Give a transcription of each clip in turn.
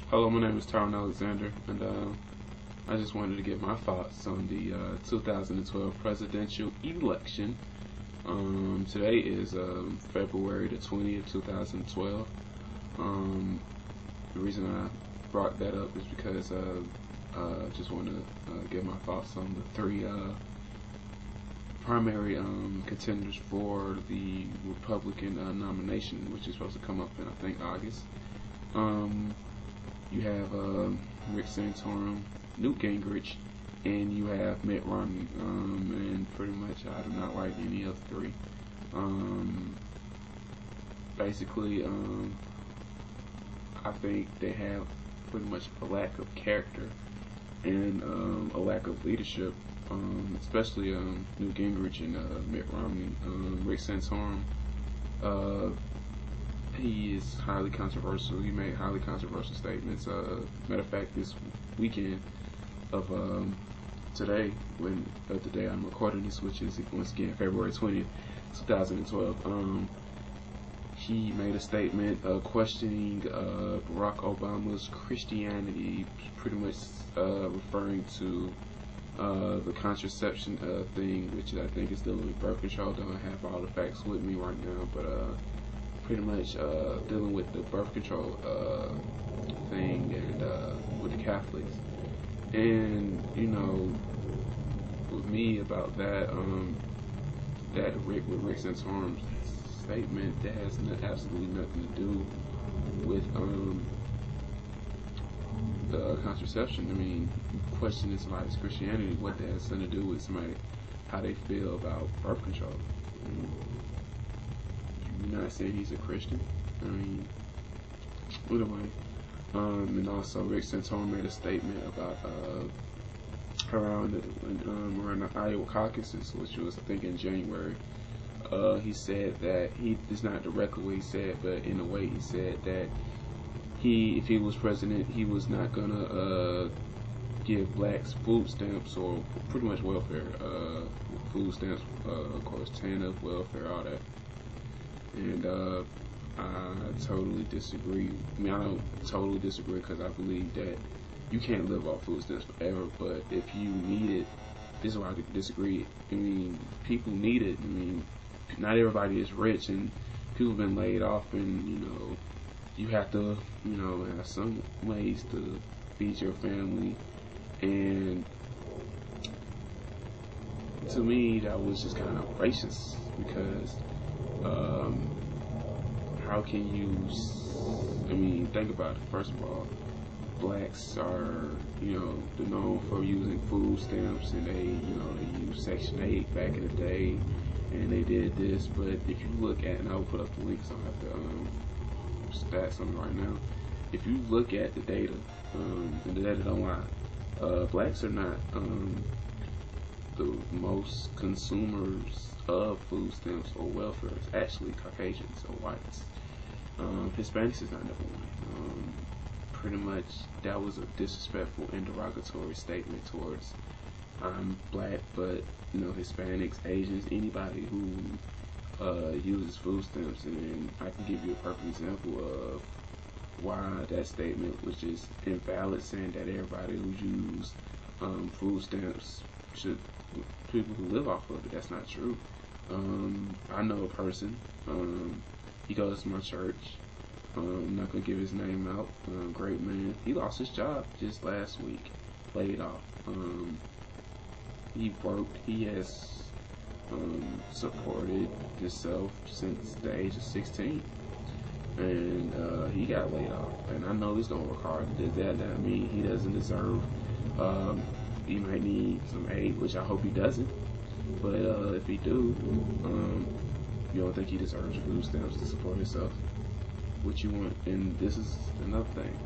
Hello, my name is Tyron Alexander, and I just wanted to give my thoughts on the 2012 presidential election. Today is February the 20th, 2012. The reason I brought that up is because I just want to give my thoughts on the three primary contenders for the Republican nomination, which is supposed to come up in, I think, August. You have Rick Santorum, Newt Gingrich, and you have Mitt Romney. And pretty much I do not like any of the three. Basically, I think they have pretty much a lack of character and a lack of leadership, especially Newt Gingrich and Mitt Romney. Rick Santorum, he is highly controversial. He made highly controversial statements. Matter of fact, this weekend of today, the day I'm recording this, which is once again February 20th, 2012, he made a statement questioning Barack Obama's Christianity, pretty much referring to the contraception thing, which I think is dealing with birth control. Don't have all the facts with me right now, but pretty much dealing with the birth control thing and with the Catholics. And with me about that, with Rick Santorum's statement, that has absolutely nothing to do with the contraception. I mean, questioning somebody's Christianity, what that has something to do with somebody, how they feel about birth control. You're not saying he's a Christian. I mean, anyway. And also Rick Santorum made a statement about around the Iowa caucuses, which was I think in January. He said that it's not directly what he said, but in a way he said that if he was president, he was not gonna give blacks food stamps or pretty much welfare, food stamps, of course, TANF, welfare, all that. And I totally disagree. I mean, I don't totally disagree because I believe that you can't live off food stamps forever. But if you need it, this is why I disagree. I mean, people need it. I mean, not everybody is rich, and people have been laid off, and you have to have some ways to feed your family. And to me, that was just kind of racist because how can you, I mean, think about it. First of all, blacks are, they're known for using food stamps, and they used Section 8 back in the day, and they did this. But if you look at, and I'll put up the links, I'll have the stats on it right now. If you look at the data, and the data don't lie, blacks are not the most consumers of food stamps or welfare. It's actually Caucasians or whites. Hispanics is not number one. Pretty much that was a disrespectful and derogatory statement towards black, but Hispanics, Asians, anybody who uses food stamps. And I can give you a perfect example of why that statement was just invalid, saying that everybody who uses food stamps should, people who live off of it. That's not true. I know a person, he goes to my church. I'm not going to give his name out. Great man. He lost his job just last week. Laid off. He worked. He has supported himself since the age of 16. And he got laid off. And I know he's going to work hard. That mean he doesn't deserve, he might need some aid, which I hope he doesn't. But if he do, you don't think he deserves food stamps to support himself? What you want? And this is another thing.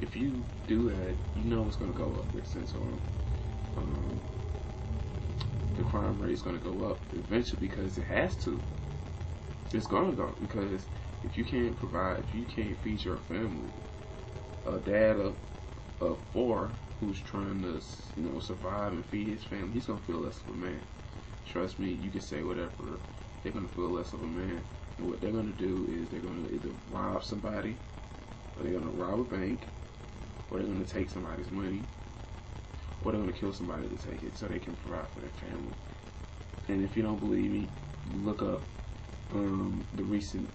If you do that, it's going to go up. Rick Santorum. The crime rate is going to go up eventually because it has to. It's going to go because if you can't provide, if you can't feed your family, a dad of 4 who's trying to survive and feed his family, he's going to feel less of a man. Trust me, you can say whatever, they're going to feel less of a man. what they're going to do is they're going to either rob somebody, or they're going to rob a bank, or they're going to take somebody's money, or they're going to kill somebody to take it so they can provide for their family. And if you don't believe me, look up the recent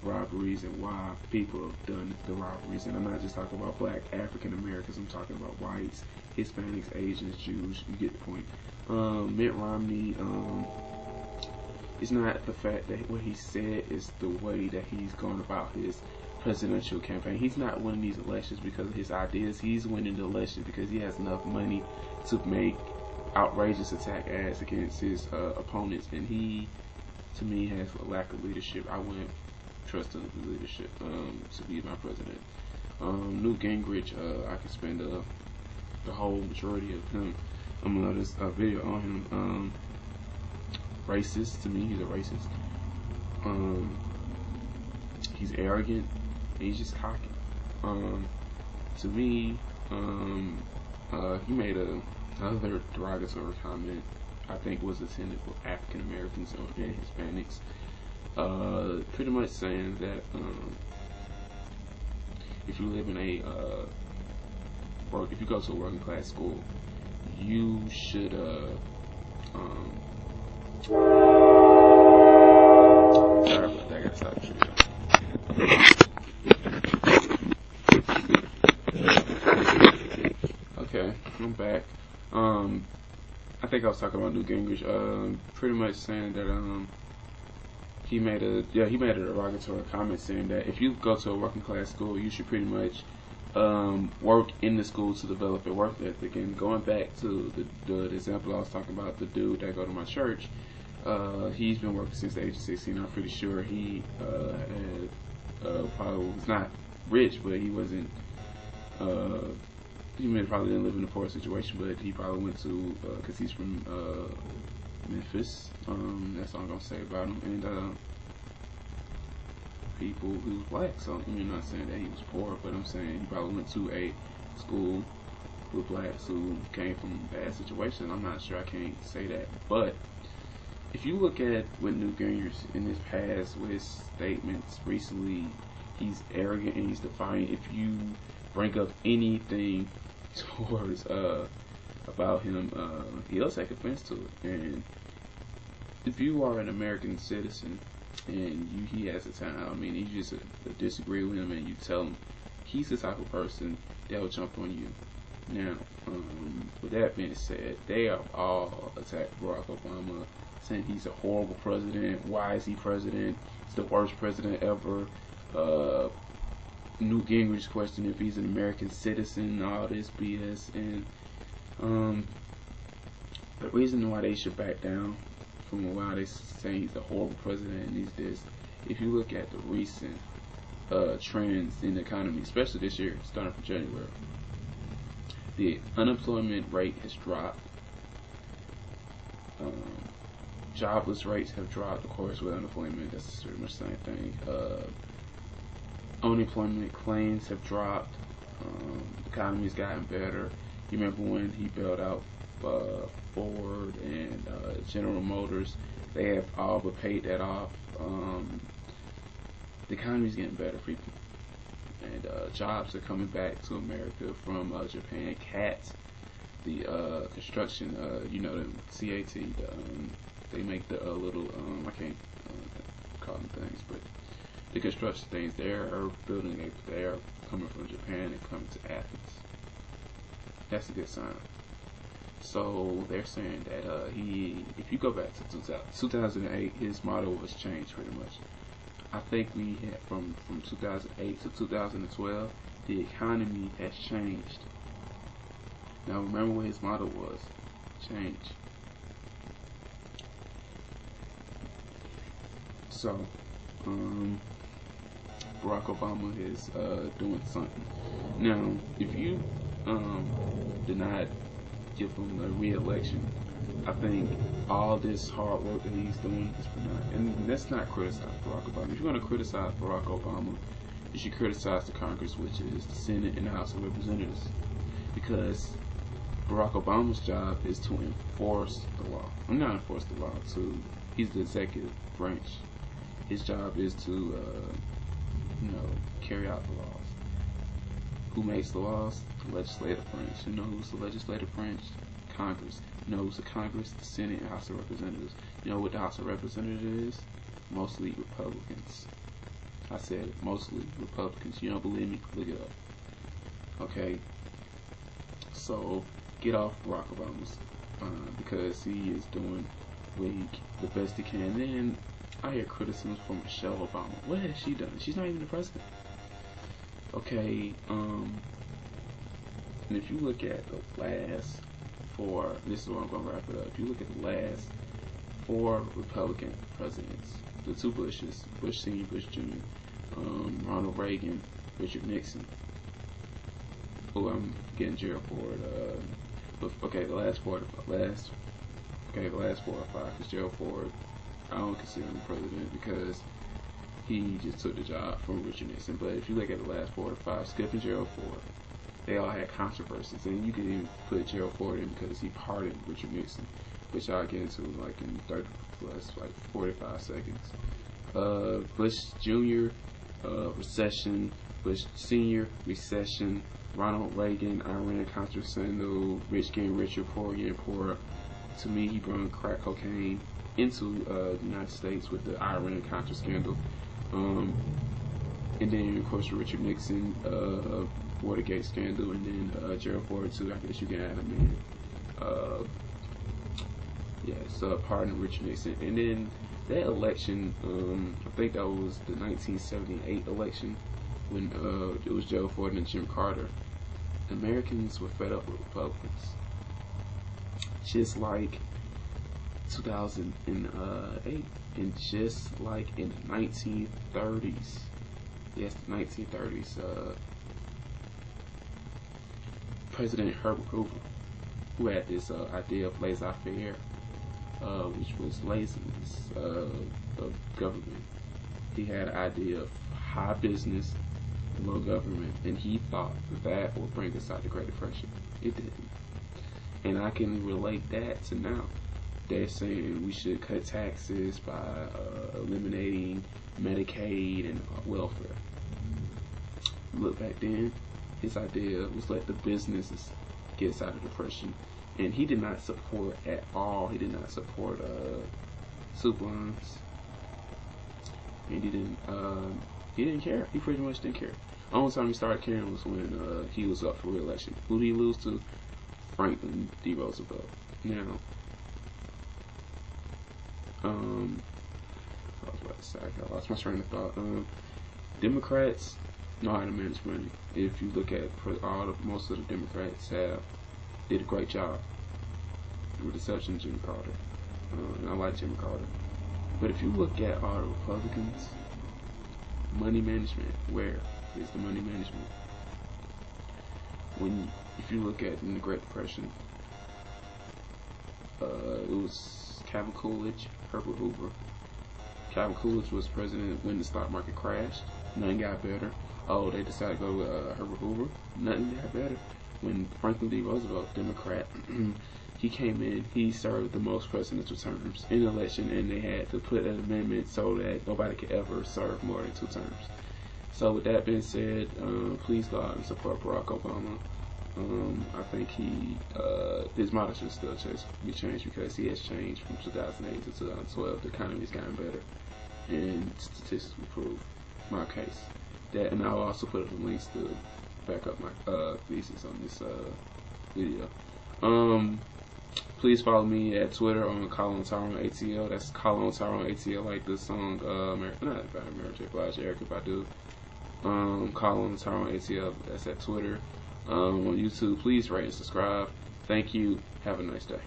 robberies and why people have done the robberies. And I'm not just talking about black African Americans, I'm talking about whites, Hispanics, Asians, Jews. You get the point. Mitt Romney, it's not the fact that what he said, is the way that he's going about his presidential campaign. He's not winning these elections because of his ideas. He's winning the election because he has enough money to make outrageous attack ads against his opponents. And he, to me, has a lack of leadership. I wouldn't trust him with leadership to be my president. Newt Gingrich, I could spend the whole majority of him. This video on him. Racist to me, he's a racist. He's arrogant. He's just cocky. To me, he made another derogatory comment. I think was intended for African Americans and Hispanics. Pretty much saying that if you live in if you go to a working class school, you should sorry about that, I gotta stop the video. Okay, I'm back. I think I was talking about Newt Gingrich, pretty much saying that he made a derogatory comment saying that if you go to a working class school, you should pretty much work in the school to develop a work ethic. And going back to the example I was talking about, the dude that go to my church, he's been working since the age of 16. I'm pretty sure he probably was not rich, but he wasn't. He probably didn't live in a poor situation, but he probably went to because he's from Memphis. That's all I'm gonna say about him. And people who was black. So I'm not saying that he was poor, but I'm saying he probably went to a school with blacks who came from bad situations. I'm not sure. I can't say that. But if you look at what Newt Gingrich in his past with his statements recently, he's arrogant and he's defiant. If you bring up anything towards about him, he'll take offense to it. And if you are an American citizen and he has a time, I mean, you just disagree with him and you tell him, he's the type of person that will jump on you. Now, with that being said, they have all attacked Barack Obama, saying he's a horrible president. Why is he president? He's the worst president ever. Newt Gingrich questioning if he's an American citizen, all this BS. And the reason why they should back down from why they saying he's a horrible president and he's this, if you look at the recent trends in the economy, especially this year, starting from January, the unemployment rate has dropped. Jobless rates have dropped, of course, with unemployment. That's pretty much the same thing. Unemployment claims have dropped. The economy's gotten better. You remember when he bailed out Ford and General Motors? They have all but paid that off. The economy's getting better, people. And jobs are coming back to America from Japan. CAT, the construction, the CAT, they make the little, I can't call them things, but the construction things, they are building, they are coming from Japan and coming to Athens. That's a good sign. So they're saying that if you go back to 2008, his model was changed pretty much. I think we had from 2008 to 2012, the economy has changed. Now remember what his model was: change. So Barack Obama is doing something. Now, if you did not give him a re-election, I think all this hard work that he's doing is for nothing. And let's not criticize Barack Obama. If you're going to criticize Barack Obama, you should criticize the Congress, which is the Senate and the House of Representatives, because Barack Obama's job is to enforce the law. Not enforce the law. He's the executive branch. His job is to carry out the laws. Who makes the laws? The legislative branch. You know who's the legislative branch? Congress. You know who's the Congress? The Senate and House of Representatives. You know what the House of Representatives is? Mostly Republicans. I said mostly Republicans. You don't believe me? Look it up. Okay. So get off Barack Obama's because he is doing the best he can. And then I hear criticisms from Michelle Obama. What has she done? She's not even the president. Okay, and if you look at the last four, this is where I'm going to wrap it up. If you look at the last four Republican presidents, the two Bushes, Bush Sr., Bush Jr., Ronald Reagan, Richard Nixon. Oh, I'm getting Gerald Ford. Okay, the last four or five, because Gerald Ford, I don't consider him president because he just took the job from Richard Nixon. But if you look at the last 4 or 5, skipping Gerald Ford, they all had controversies, and you can even put Gerald Ford in because he pardoned Richard Nixon, which I'll get into like in 30 plus like 45 seconds. Bush Jr. Recession, Bush Sr. Recession, Ronald Reagan, Iran-Contra scandal, rich getting richer, poor getting poorer. To me, he brought crack cocaine into the United States with the Iran-Contra scandal. And then, of course, Richard Nixon, Watergate scandal, and then Gerald Ford, too. I guess you can add him in. Pardon Richard Nixon. And then that election, I think that was the 1978 election, when it was Gerald Ford and Jim Carter. Americans were fed up with Republicans. Just like 2008, and just like in the 1930s, yes, the 1930s, President Herbert Hoover, who had this idea of laissez-faire, which was laziness of government. He had an idea of high business, low government, and he thought that would bring us out the Great Depression. It didn't. And I can relate that to now. They're saying we should cut taxes by eliminating Medicaid and welfare. Look, back then, his idea was let the businesses get us out of depression. And he did not support at all. He did not support soup lines. And he didn't care. He pretty much didn't care. The only time he started caring was when he was up for re-election. Who did he lose to? Franklin D. Roosevelt. Now, I was about to say, I lost my train of thought. Democrats know how to manage money. If you look at most of the Democrats did a great job, with the exception of Jimmy Carter. And I like Jimmy Carter. But if you look at all the Republicans, money management, where is the money management? If you look at in the Great Depression, it was Calvin Coolidge, Herbert Hoover. Calvin Coolidge was president when the stock market crashed. Nothing got better. Oh, they decided to go with Herbert Hoover. Nothing got better. When Franklin D. Roosevelt, Democrat, he came in, he served the most presidential terms in the election, and they had to put an amendment so that nobody could ever serve more than 2 terms. So with that being said, please go out and support Barack Obama. I think his model should still be changed because he has changed from 2008 to 2012. The economy's gotten better, and statistics will prove my case. And I'll also put the links to back up my thesis on this video. Please follow me at Twitter on Colin Tyrone ATL. That's Colin Tyrone ATL, like the song Mary J. Blige, Erykah Badu. Colin Tyrone ATL. That's at Twitter. On YouTube, please rate and subscribe. Thank you. Have a nice day.